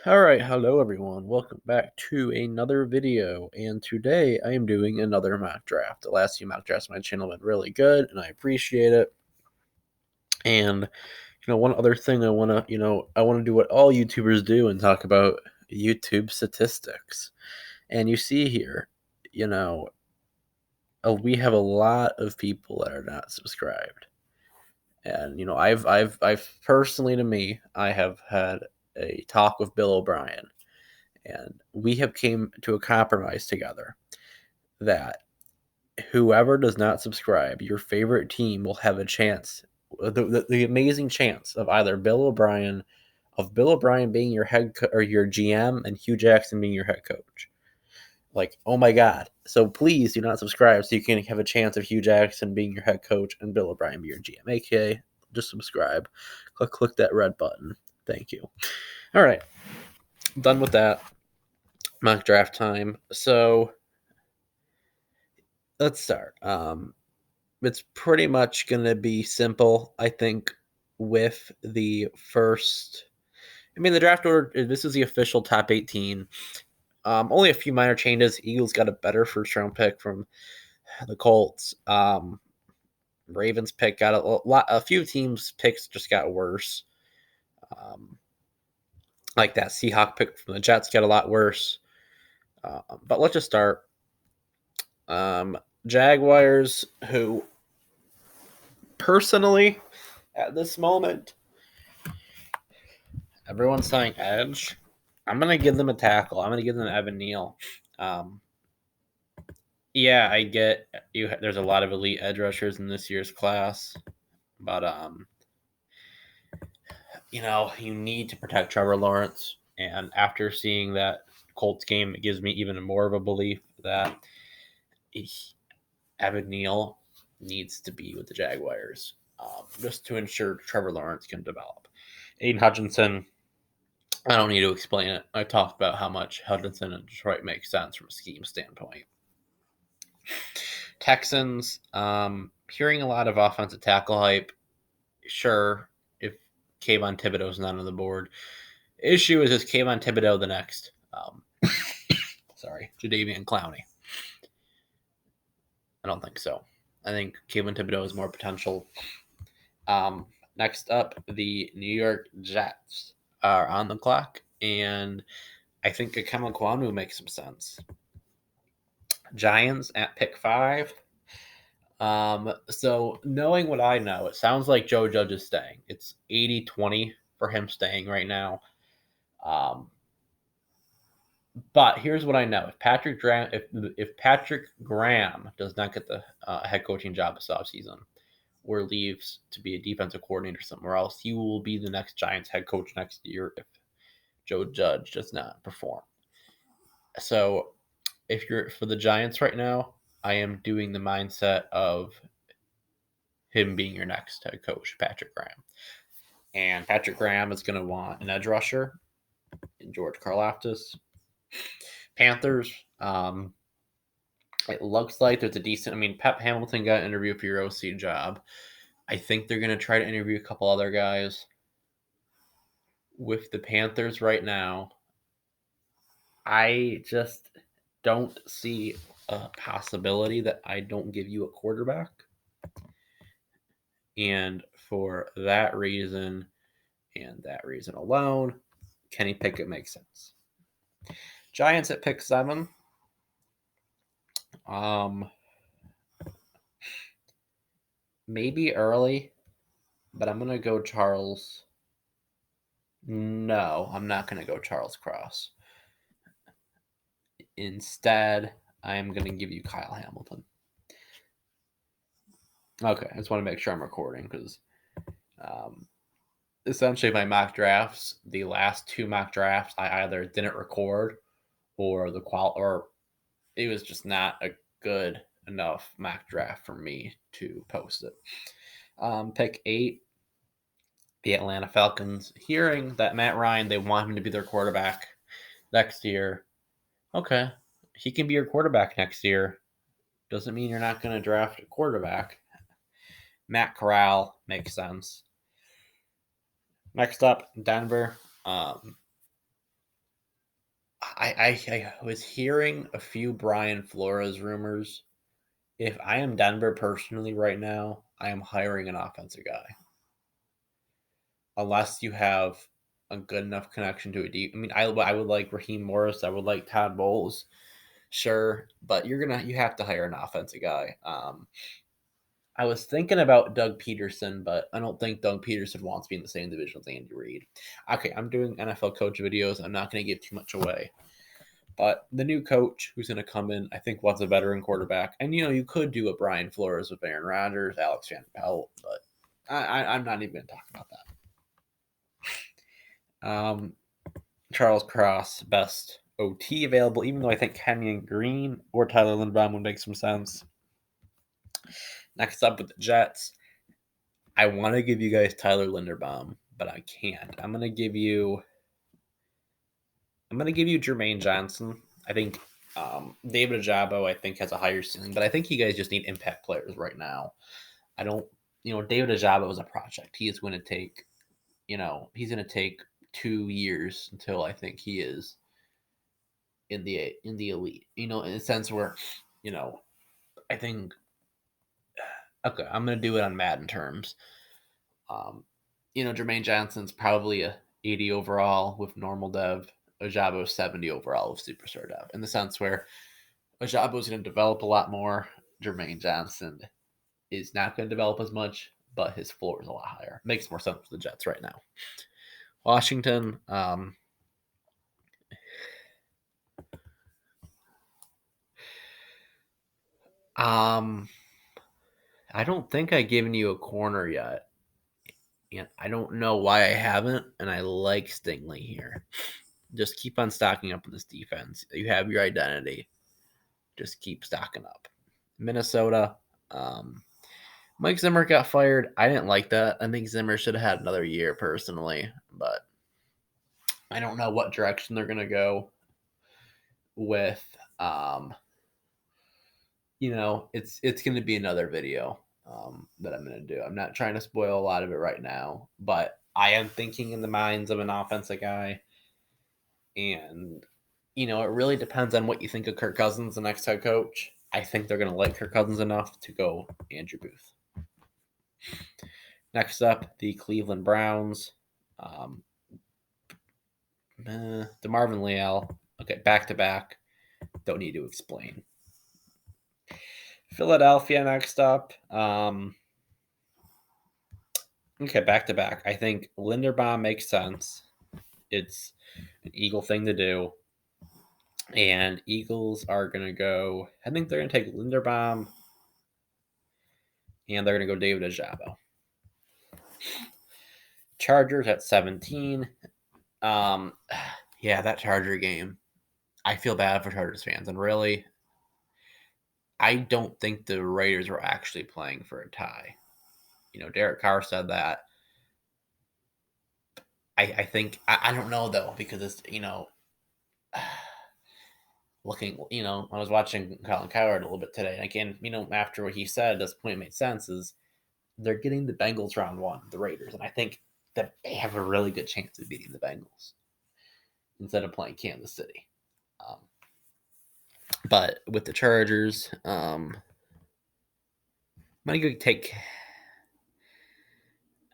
All right, hello everyone. Welcome back to another video. And today I am doing another mock draft. The last few mock drafts on my channel went really good, and I appreciate it. And one other thing I want to do what all YouTubers do and talk about YouTube statistics. And you see here, you know, we have a lot of people that are not subscribed. And I've personally, to me, I have had a talk with Bill O'Brien, and we have came to a compromise together that whoever does not subscribe, your favorite team will have a chance, the amazing chance of Bill O'Brien being your or your GM, and Hugh Jackson being your head coach. Like, oh my God. So please do not subscribe so you can have a chance of Hugh Jackson being your head coach and Bill O'Brien be your GM. AKA, just subscribe. Click that red button. Thank you. All right. Done with that. Mock draft time. So let's start. It's pretty much going to be simple, I think, with the first. I mean, the draft order, this is the official top 18. Only a few minor changes. Eagles got a better first round pick from the Colts. Ravens pick got a few teams' picks just got worse. Um, like that Seahawk pick from the Jets got a lot worse. But let's just start. Jaguars, who personally, at this moment, everyone's saying edge. I'm gonna give them a tackle. I'm gonna give them Evan Neal. Um, yeah, I get you. There's a lot of elite edge rushers in this year's class, but you need to protect Trevor Lawrence. And after seeing that Colts game, it gives me even more of a belief that Evan Neal needs to be with the Jaguars, just to ensure Trevor Lawrence can develop. Aiden Hutchinson, I don't need to explain it. I talked about how much Hutchinson and Detroit makes sense from a scheme standpoint. Texans, hearing a lot of offensive tackle hype. Sure, if Kayvon Thibodeau's not on the board. Issue is Kayvon Thibodeau the next? Jadeveon Clowney. I don't think so. I think Kayvon Thibodeau has more potential. Next up, the New York Jets are on the clock, and I think Ikem Ekwonu makes some sense. Giants at pick 5. So knowing what I know, it sounds like Joe Judge is staying. It's 80-20 for him staying right now. But here's what I know: if Patrick Graham does not get the head coaching job this offseason, or leaves to be a defensive coordinator somewhere else, he will be the next Giants head coach next year if Joe Judge does not perform. So if you're for the Giants right now, I am doing the mindset of him being your next head coach, Patrick Graham. And Patrick Graham is going to want an edge rusher in George Karlaftis. Panthers, it looks like there's a decent. I mean, Pep Hamilton got an interview for your OC job. I think they're going to try to interview a couple other guys. With the Panthers right now, I just don't see a possibility that I don't give you a quarterback. And for that reason and that reason alone, Kenny Pickett makes sense. Giants at pick 7. Maybe early, but I'm going to go Charles. No, I'm not going to go Charles Cross. Instead, I am going to give you Kyle Hamilton. Okay, I just want to make sure I'm recording because essentially my mock drafts, the last 2 mock drafts, I either didn't record or or it was just not a good enough mock draft for me to post it. Pick 8, the Atlanta Falcons. Hearing that Matt Ryan, they want him to be their quarterback next year. Okay, he can be your quarterback next year. Doesn't mean you're not going to draft a quarterback. Matt Corral makes sense. Next up, Denver. I was hearing a few Brian Flores rumors. If I am Denver personally right now, I am hiring an offensive guy. Unless you have a good enough connection to a deep. I mean, I would like Raheem Morris. I would like Todd Bowles. Sure, but you have to hire an offensive guy. I was thinking about Doug Peterson, but I don't think Doug Peterson wants to be in the same division as Andy Reid. Okay, I'm doing NFL coach videos. I'm not going to give too much away. But the new coach who's going to come in, I think, wants a veteran quarterback. And, you could do a Brian Flores with Aaron Rodgers, Alex Van Pelt, but I'm not even going to talk about that. Charles Cross, best OT available, even though I think Kenyon Green or Tyler Linderbaum would make some sense. Next up with the Jets, I want to give you guys Tyler Linderbaum, but I can't. I'm gonna give you Jermaine Johnson. I think David Ajabo, I think, has a higher ceiling, but I think you guys just need impact players right now. I don't, David Ajabo is a project. He is going to take, he's going to take 2 years until I think he is in the elite. In a sense where, I think. Okay, I'm going to do it on Madden terms. Jermaine Johnson's probably a 80 overall with normal dev. Ajabo 70 overall with superstar dev. In the sense where Ajabo is going to develop a lot more. Jermaine Johnson is not going to develop as much, but his floor is a lot higher. Makes more sense for the Jets right now. Washington, I don't think I've given you a corner yet. And I don't know why I haven't, and I like Stingley here. Just keep on stocking up on this defense. You have your identity. Just keep stocking up. Minnesota, Mike Zimmer got fired. I didn't like that. I think Zimmer should have had another year personally, but I don't know what direction they're going to go with. It's going to be another video that I'm going to do. I'm not trying to spoil a lot of it right now, but I am thinking in the minds of an offensive guy. And, it really depends on what you think of Kirk Cousins, the next head coach. I think they're going to like Kirk Cousins enough to go Andrew Booth. Next up, the Cleveland Browns. DeMarvin Leal. Okay, back-to-back. Don't need to explain. Philadelphia next up. Okay, back-to-back. I think Linderbaum makes sense. It's an Eagle thing to do. And Eagles are going to go, I think they're going to take Linderbaum, and they're going to go David Ajabo. Chargers at 17. Yeah, that Charger game. I feel bad for Chargers fans. And really, I don't think the Raiders were actually playing for a tie. Derek Carr said that. I think, I don't know, though, because it's, looking, I was watching Colin Cowherd a little bit today. And again, after what he said, this point made sense is they're getting the Bengals round one, the Raiders. And I think that they have a really good chance of beating the Bengals instead of playing Kansas City. But with the Chargers, I'm going to go take.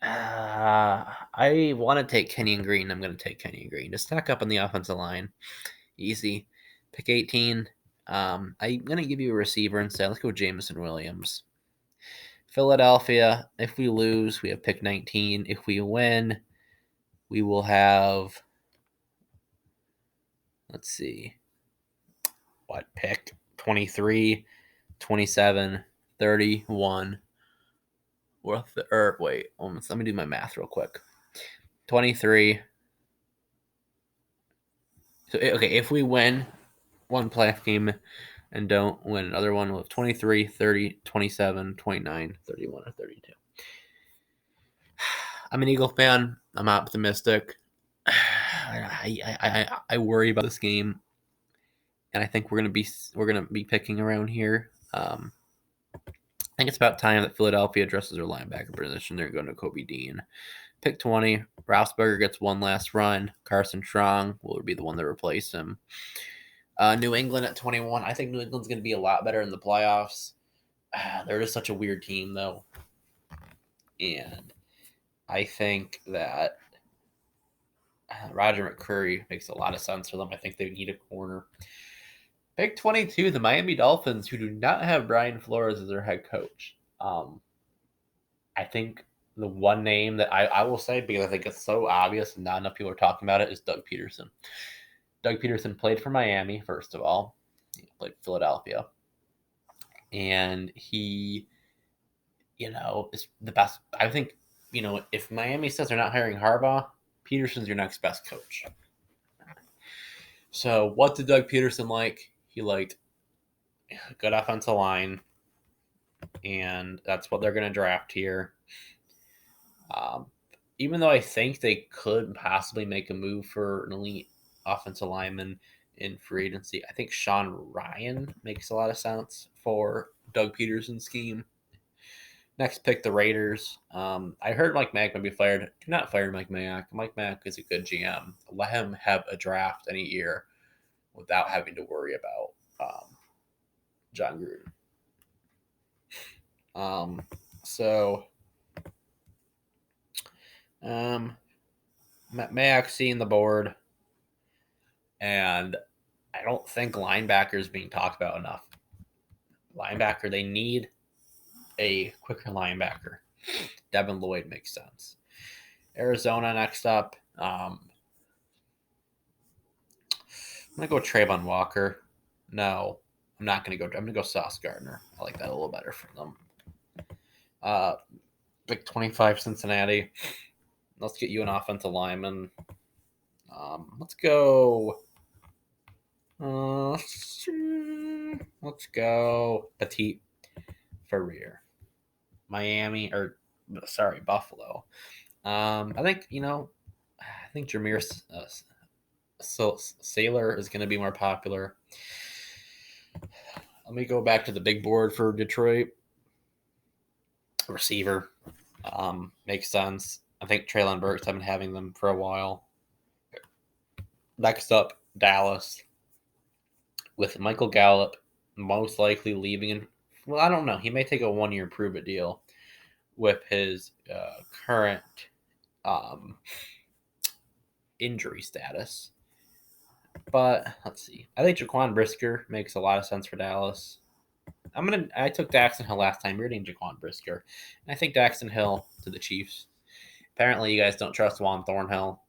I want to take Kenyon Green. I'm going to take Kenyon Green. Just stack up on the offensive line. Easy. Pick 18. I'm going to give you a receiver instead. Let's go Jameson Williams. Philadelphia, if we lose, we have pick 19. If we win, we will have, let's see, what pick? 23, 27, 31. Wait, let me do my math real quick. 23. So, okay, if we win one playoff game and don't win another one, we'll have 23, 30, 27, 29, 31, or 32. I'm an Eagle fan. I'm optimistic. I worry about this game, and I think we're gonna be picking around here. I think it's about time that Philadelphia addresses their linebacker position. They're going to Kobe Dean. Pick 20, Roethlisberger gets one last run. Carson Strong will be the one to replace him. New England at 21. I think New England's going to be a lot better in the playoffs. They're just such a weird team, though. And I think that Roger McCreary makes a lot of sense for them. I think they need a corner. Pick 22, the Miami Dolphins, who do not have Brian Flores as their head coach. I think the one name that I will say, because I think it's so obvious and not enough people are talking about it, is Doug Peterson. Doug Peterson played for Miami, first of all. He played for Philadelphia. And he, is the best. I think, if Miami says they're not hiring Harbaugh, Peterson's your next best coach. So what did Doug Peterson like? He liked a good offensive line, and that's what they're going to draft here. Even though I think they could possibly make a move for an elite offensive lineman in free agency, I think Sean Ryan makes a lot of sense for Doug Peterson's scheme. Next pick, the Raiders. I heard Mike Mack might be fired. Do not fire Mike Mack. Mike Mack is a good GM. Let him have a draft any year without having to worry about John Gruden. Mack seeing the board, and I don't think linebackers being talked about enough. Linebacker, they need a quicker linebacker. Devin Lloyd makes sense. Arizona next up. I'm gonna go Trayvon Walker. No, I'm not gonna go. I'm gonna go Sauce Gardner. I like that a little better for them. Pick 25 Cincinnati. Let's get you an offensive lineman. Let's go. Let's go Petit Ferrier. Buffalo. I think Jameer Sailor is going to be more popular. Let me go back to the big board for Detroit. Receiver makes sense. I think Treylon Burks, I've been having them for a while. Next up, Dallas. With Michael Gallup most likely leaving. I don't know. He may take a 1-year prove-it deal with his current injury status. But let's see. I think Jaquan Brisker makes a lot of sense for Dallas. I took Daxton Hill last time. You're getting Jaquan Brisker. And I think Daxton Hill to the Chiefs. Apparently, you guys don't trust Juan Thornhill.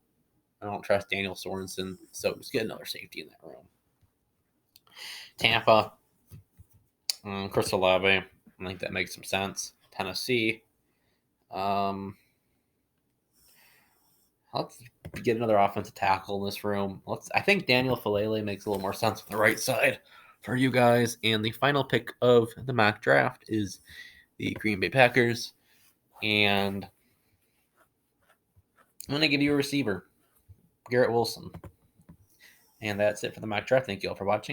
I don't trust Daniel Sorensen. So just get another safety in that room. Tampa. Chris Olave. I think that makes some sense. Tennessee. Let's get another offensive tackle in this room. I think Daniel Falele makes a little more sense on the right side for you guys. And the final pick of the mock draft is the Green Bay Packers. And I'm going to give you a receiver, Garrett Wilson. And that's it for the mock draft. Thank you all for watching.